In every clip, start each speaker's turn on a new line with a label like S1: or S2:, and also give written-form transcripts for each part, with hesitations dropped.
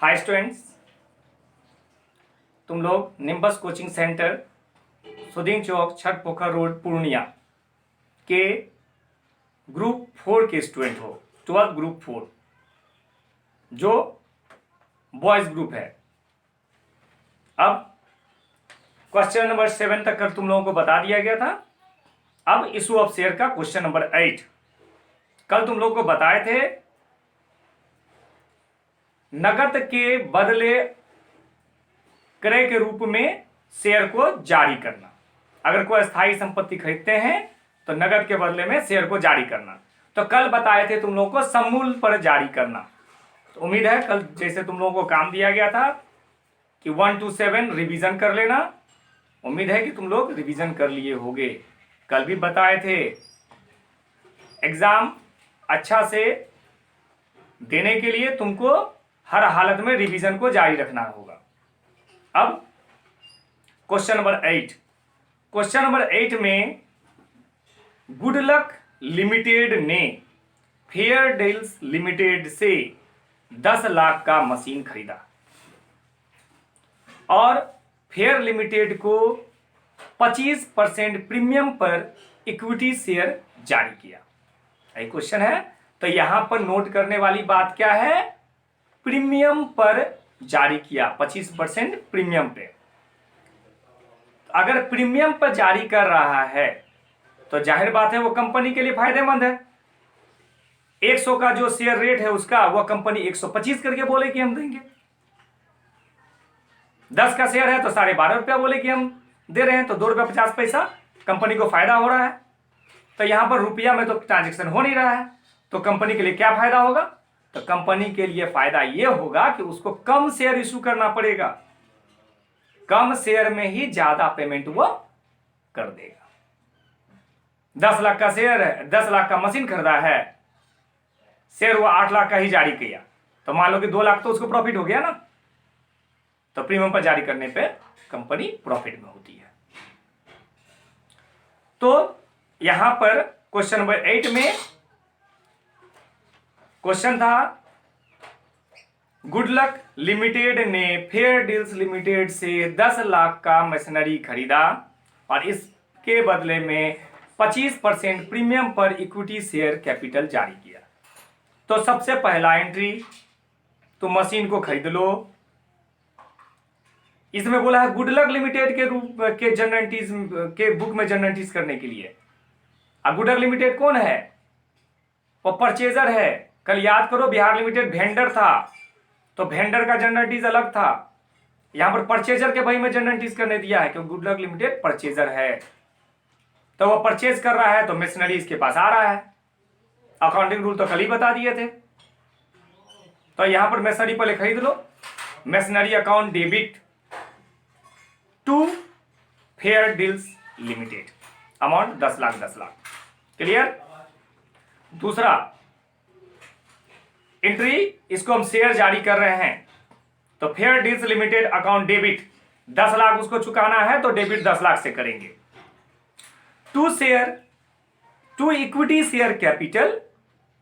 S1: Hi students, तुम लोग nimbus coaching centre Sudin चौक छठ पोखर रोड पूर्णिया के ग्रुप 4 के स्टूडेंट हो। 12th ग्रुप 4 जो बॉयज ग्रुप है। अब क्वेश्चन नंबर 7 तक कर तुम लोगों को बता दिया गया था। अब इशू ऑफ शेयर का क्वेश्चन नंबर 8 कल तुम लोगों को बताए थे। नकद के बदले क्रय के रूप में शेयर को जारी करना। अगर कोई स्थायी संपत्ति खरीदते हैं तो नकद के बदले में शेयर को जारी करना। तो कल बताए थे तुम लोगों को समूल पर जारी करना। तो उम्मीद है कल जैसे तुम लोगों को काम दिया गया था कि 1 to 7 रिवीजन कर लेना। उम्मीद है कि तुम लोग रिवीजन कर लिए होंगे। कल भी बताए थे एग्जाम अच्छा से देने के लिए तुमको हर हालत में रिवीजन को जारी रखना होगा। अब क्वेश्चन नंबर 8, क्वेश्चन नंबर 8 में गुडलक लिमिटेड ने फेयर डील्स लिमिटेड से 10 लाख का मशीन खरीदा और फेयर लिमिटेड को 25% प्रीमियम पर इक्विटी शेयर जारी किया। यही क्वेश्चन है। तो यहां पर नोट करने वाली बात क्या है? प्रीमियम पर जारी किया, 25% प्रीमियम पे। अगर प्रीमियम पर जारी कर रहा है तो जाहिर बात है वो कंपनी के लिए फायदेमंद है। 100 का जो शेयर रेट है उसका वो कंपनी 125 करके बोले कि हम देंगे। 10 का शेयर है तो 12.5 रुपया बोले कि हम दे रहे हैं, तो 2 रुपया 50 पैसा कंपनी को फायदा हो रहा है। तो यहां पर रुपया में तो ट्रांजेक्शन हो नहीं रहा है, तो कंपनी के लिए क्या फायदा होगा? तो कंपनी के लिए फायदा यह होगा कि उसको कम शेयर इशू करना पड़ेगा। कम शेयर में ही ज्यादा पेमेंट वो कर देगा। 10 लाख का शेयर है, 10 लाख का मशीन खरीदा है, शेयर वो 8 लाख का ही जारी किया, तो मान लो कि 2 लाख तो उसको प्रॉफिट हो गया ना। तो प्रीमियम पर जारी करने पे कंपनी प्रॉफिट में होती है। तो यहां पर क्वेश्चन नंबर 8 में क्वेश्चन था गुडलक लिमिटेड ने फेयर डील्स लिमिटेड से 10 लाख का मशीनरी खरीदा और इसके बदले में 25% प्रीमियम पर इक्विटी शेयर कैपिटल जारी किया। तो सबसे पहला एंट्री, तो मशीन को खरीद लो। इसमें बोला है गुडलक लिमिटेड के रूप के जनरल के बुक में जनरल एंट्रीज करने के लिए। अब गुडलक लिमिटेड कौन है? वो परचेजर है। कल याद करो बिहार लिमिटेड वेंडर था, तो वेंडर का जनरल एंट्रीज अलग था। यहां पर परचेजर के भाई में जनरल एंट्रीज करने दिया है क्योंकि गुडलक लिमिटेड परचेजर है। तो वो परचेज कर रहा है तो मशीनरी इसके पास आ रहा है। अकाउंटिंग रूल तो कल ही बता दिए थे। तो यहां पर मशीनरी पहले खरीद लो। Machinery account debit to fair deals limited, amount 10 lakh 10 lakh. Clear? दूसरा एंट्री, इसको हम शेयर जारी कर रहे हैं तो fair deals limited account debit 10 lakh उसको चुकाना है तो डेबिट 10 लाख से करेंगे। To equity share capital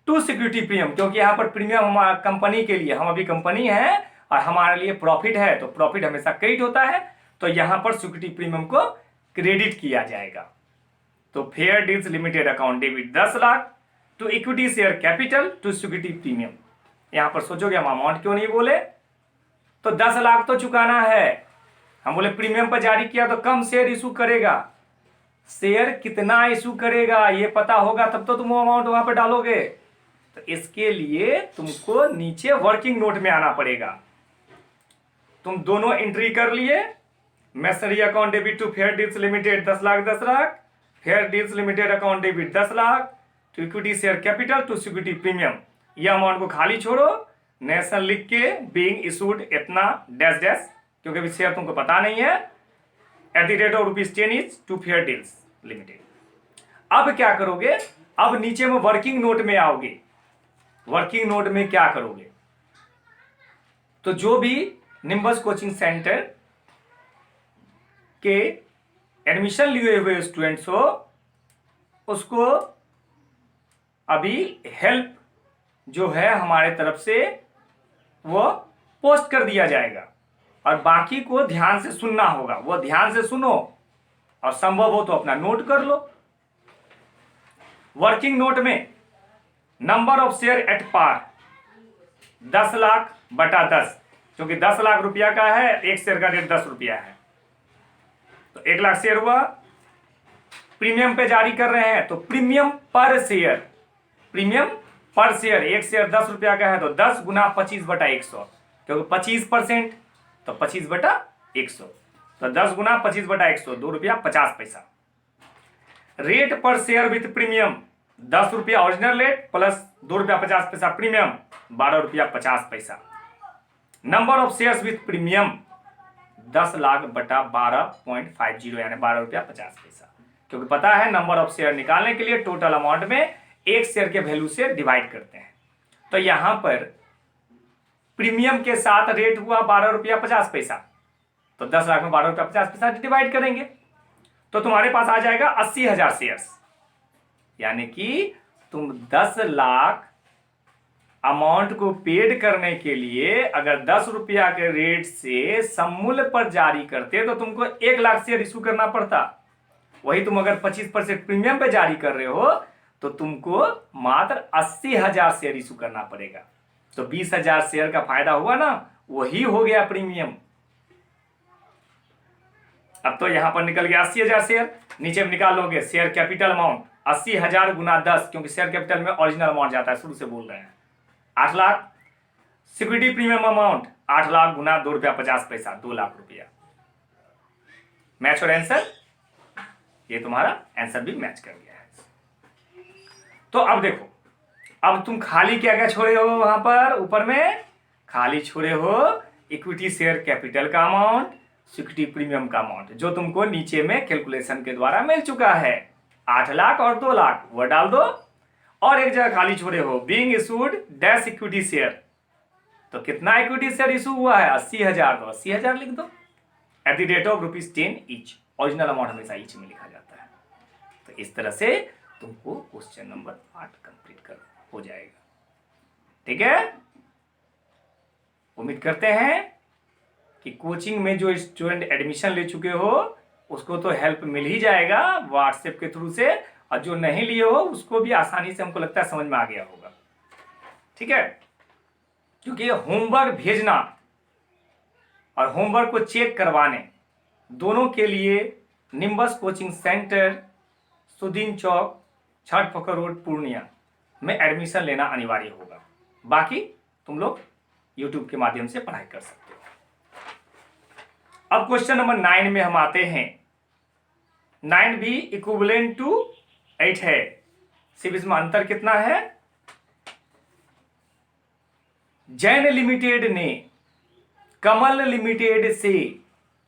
S1: to security premium, क्योंकि यहां पर प्रीमियम हमारा कंपनी के लिए, हम अभी कंपनी है और हमारे लिए प्रॉफिट है, तो प्रॉफिट हमेशा क्रेडिट होता है, तो यहां पर सिक्योरिटी प्रीमियम को क्रेडिट किया जाएगा। तो fair deals limited account debit 10 lakh to equity share capital to security premium. यहां पर सोचोगे हम अमाउंट क्यों नहीं बोले? तो 10 लाख तो चुकाना है। हम बोले प्रीमियम पर जारी किया तो कम शेयर इशू करेगा। शेयर कितना इशू करेगा ये पता होगा तब तो तुम अमाउंट वहां पर डालोगे। तो इसके लिए तुमको नीचे वर्किंग नोट में आना पड़ेगा। तुम दोनों एंट्री कर लिए। Machinery account debit to fair deals limited 10 lakh 10 lakh, fair deals limited account debit 10 lakh to equity share capital to security premium. ये अमाउंट को खाली छोड़ो, नेशनल लिख के बीइंग इशूड इतना डैश डैश, क्योंकि अभी शेयर तुमको पता नहीं है, at the rate of ₹10 is to fair deals limited. अब क्या करोगे? अब नीचे में वर्किंग नोट में आओगे। वर्किंग नोट में क्या करोगे? तो जो भी निम्बस कोचिंग सेंटर के एडमिशन लिए हुए स्टूडेंट्स हो उसको अभी हेल्प जो है हमारे तरफ से वो पोस्ट कर दिया जाएगा और बाकी को ध्यान से सुनना होगा। वो ध्यान से सुनो और संभव हो तो अपना नोट कर लो। वर्किंग नोट में number of share at par 10 lakh बटा 10, क्योंकि 10 लाख रुपया का है, एक शेयर का रेट 10 रुपया है, तो 1 लाख शेयर हुआ। प्रीमियम पे जारी कर रहे हैं तो प्रीमियम पर शेयर, प्रीमियम पर शेयर, एक शेयर 10 रुपया का है तो 10 गुना 25 बटा 100, क्योंकि 25% तो 25 बटा 100, तो 10 गुना 25 बटा 100, 2 रुपया 50 पैसा। रेट पर शेयर विथ प्रीमियम 10 रुपया ओरिजिनल रेट प्लस 2 रुपया 50 पैसा प्रीमियम, 12 रुपया 50 पैसा। Number of shares with premium 10 lakh बटा 12.50 यानी 12 रुपया 50 पैसा, क्योंकि पता है नंबर ऑफ शेयर निकालने के लिए टोटल अमाउंट में एक शेयर के वैल्यू से डिवाइड करते हैं। तो यहां पर प्रीमियम के साथ रेट हुआ 12 रुपया 50 पैसा, तो 10 लाख में 12 रुपया 50 पैसा डिवाइड करेंगे तो तुम्हारे पास आ जाएगा 80,000 शेयर्स, यानी कि तुम 10 लाख अमाउंट को पेड करने के लिए अगर 10 रुपया के रेट से सममूल्य पर जारी करते तो तुमको 1 लाख शेयर इशू करना पड़ता। वही तुम अगर 25% प्रीमियम पे जारी कर रहे हो तो तुमको मात्र 80,000 शेयर इशू करना पड़ेगा। तो 20,000 शेयर का फायदा हुआ ना, वही हो गया प्रीमियम। अब तो यहां पर निकल गया 80,000 शेयर, नीचे में निकाल लोगे शेयर कैपिटल अमाउंट 80,000 गुना 10, क्योंकि शेयर कैपिटल में ओरिजिनल अमाउंट जाता है, शुरू से बोल रहे हैं 8 lakh. Security premium amount 8 lakh गुना 2 रुपया 50 पैसा, 2 लाख रुपया। मैच और आंसर, ये तुम्हारा आंसर भी मैच कर गया है। तो अब देखो, अब तुम खाली क्या क्या छोड़े हो, वहां पर ऊपर में खाली छोड़े हो इक्विटी शेयर कैपिटल का अमाउंट, सिक्योरिटी प्रीमियम का अमाउंट, जो तुमको नीचे में कैलकुलेशन के द्वारा मिल चुका है 8 लाख और 2 लाख, वो डाल दो। और एक जगह खाली छोड़े हो being issued dash equity share, तो कितना इक्विटी शेयर इशू हुआ है 80,000, तो 80,000 लिख दो eight the rate of ₹10 each. Original amount हमेशा ईच में लिखा जाता है। तो इस तरह से तुमको क्वेश्चन नंबर 8 कंप्लीट कर हो जाएगा। ठीक है, उम्मीद करते हैं कि कोचिंग में जो स्टूडेंट एडमिशन ले चुके हो उसको तो हेल्प मिल ही जाएगा व्हाट्सएप के थ्रू से, और जो नहीं लिए हो उसको भी आसानी से हमको लगता है समझ में आ गया होगा। ठीक है, क्योंकि होमवर्क भेजना और होमवर्क को चेक करवाने दोनों के लिए निम्बस कोचिंग सेंटर, सुदीन चौक, छठ पोखर रोड, पूर्णिया में एडमिशन लेना अनिवार्य होगा। बाकी तुम लोग यूट्यूब के माध्यम से पढ़ाई कर सकते हो। अब क्वेश्चन नंबर 9 में हम आते हैं। 9 भी इक्विवेलेंट टू 8 है, सिर्फ इसमें अंतर कितना है, जैन लिमिटेड ने कमल लिमिटेड से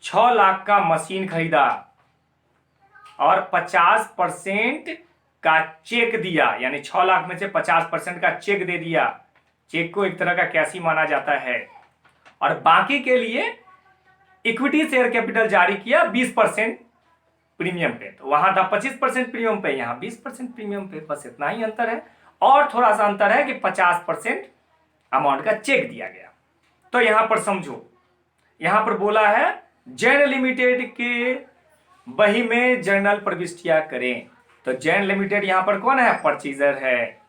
S1: 6 लाख का मशीन खरीदा और 50% का चेक दिया, यानी 6 लाख में से 50% का चेक दे दिया। चेक को एक तरह का कैश ही माना जाता है, और बाकी के लिए इक्विटी शेयर कैपिटल जारी किया 20% प्रीमियम पे। तो वहां था 25% प्रीमियम पे, यहां 20% प्रीमियम पे, बस इतना ही अंतर है। और थोड़ा सा अंतर है कि 50% अमाउंट का चेक दिया गया। तो यहां पर समझो, यहां पर बोला है जैन लिमिटेड के बही में जर्नल प्रविष्टियां करें। तो जैन लिमिटेड यहां पर कौन है, परचेजर है।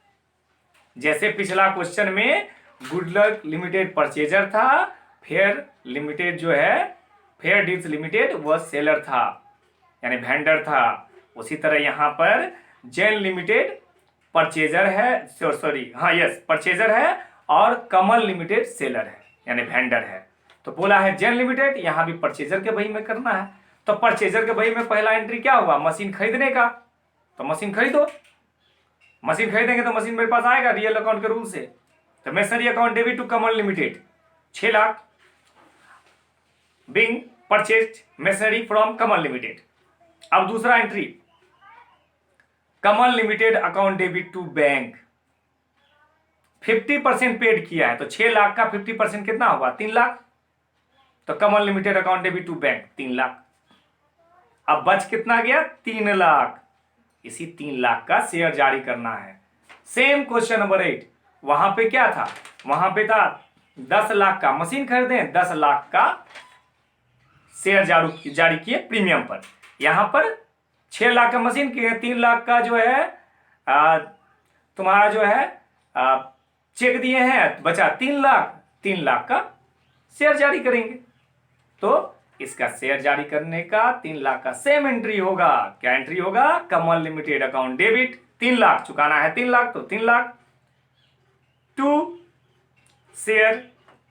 S1: जैसे पिछला क्वेश्चन में गुडलक लिमिटेड परचेजर था, फेयर लिमिटेड जो है, फेयर डील्स लिमिटेड वह सेलर था, यानी वेंडर था। उसी तरह यहां पर जैन लिमिटेड परचेजर है, सॉरी हाँ यस परचेजर है, और कमल लिमिटेड सेलर है, यानी वेंडर है। तो बोला है जैन लिमिटेड, यहां भी परचेजर के बही में करना है। तो परचेजर के बही में पहला एंट्री क्या हुआ, मशीन खरीदने का, तो मशीन खरीदो। मशीन खरीदेंगे तो मशीन मेरे पास आएगा रियल अकाउंट के रूल से। तो masonry account debit to Kamal limited 6 lakh being purchased masonry from Kamal limited. अब दूसरा entry, Kamal limited account debit to bank 50% paid किया है, तो 6 लाख का 50% कितना होगा, 3 लाख। तो Kamal limited account debit to bank 3 lakh. अब बच कितना गया, 3 लाख। इसी 3 लाख का शेयर जारी करना है। सेम क्वेश्चन नंबर 8, वहां पे क्या था, वहां पे था 10 लाख का मशीन खरीदें, 10 लाख का शेयर जारी किए प्रीमियम पर। यहां पर 6 लाख का मशीन किए, 3 लाख का जो है तुम्हारा जो है चेक दिए हैं, बचा 3 लाख, 3 लाख का शेयर जारी करेंगे। तो इसका शेयर जारी करने का 3 लाख का सेम एंट्री होगा। क्या एंट्री होगा? Kamal limited account debit 3 lakh, चुकाना है 3 लाख तो 3 lakh. To share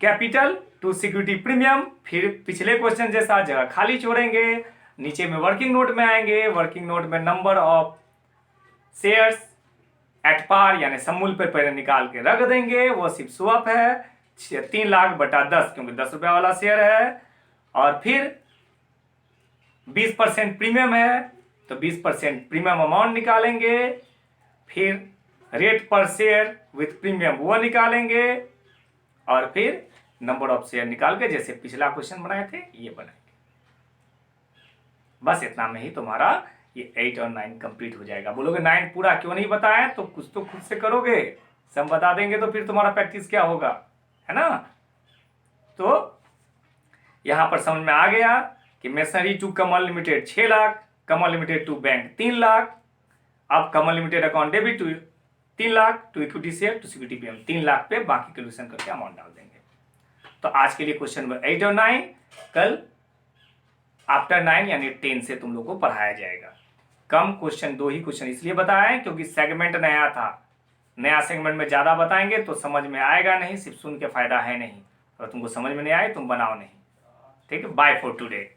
S1: capital to security premium, फिर पिछले क्वेश्चन जैसा जगह खाली छोड़ेंगे, नीचे में वर्किंग नोट में आएंगे, वर्किंग नोट में number of shares at par यानी समूल पे पहले निकाल के रख देंगे, वो सिर्फ स्वैप है 3 लाख बटा 10 क्योंकि 10 रुपया वाला शेयर है। और फिर 20% प्रीमियम है तो 20% प्रीमियम अमाउंट निकालेंगे, फिर रेट पर शेयर विथ प्रीमियम वो निकालेंगे, और फिर नंबर ऑफ शेयर निकाल के जैसे पिछला क्वेश्चन बनाए थे ये बनाएंगे। बस इतना में ही तुम्हारा ये 8 और 9 कंप्लीट हो जाएगा। बोलोगे 9 पूरा क्यों नहीं बताया? तो कुछ तो खुद से करोगे, सब बता देंगे तो फिर तुम्हारा प्रैक्टिस क्या होगा, है ना। तो यहां पर समझ में आ गया कि masonry to Kamal limited 6 lakh, Kamal limited to bank 3 lakh, अब Kamal limited account debit to 3 lakh, to equity share to security premium 3 lakh पे बाकी कैलकुलेशन करके अमाउंट डाल देंगे। तो आज के लिए क्वेश्चन नंबर 8 और 9 कल आफ्टर 9 यानी 10 से तुम लोग को पढ़ाया जाएगा। कम क्वेश्चन, 2 ही क्वेश्चन इसलिए बताया है क्योंकि सेगमेंट नया था। नया सेगमेंट में ज्यादा बताएंगे तो समझ में आएगा नहीं, सिर्फ सुन के फायदा है नहीं, और तुमको समझ में नहीं आए तुम बनाओ नहीं। ठीक है, बाय फॉर टुडे।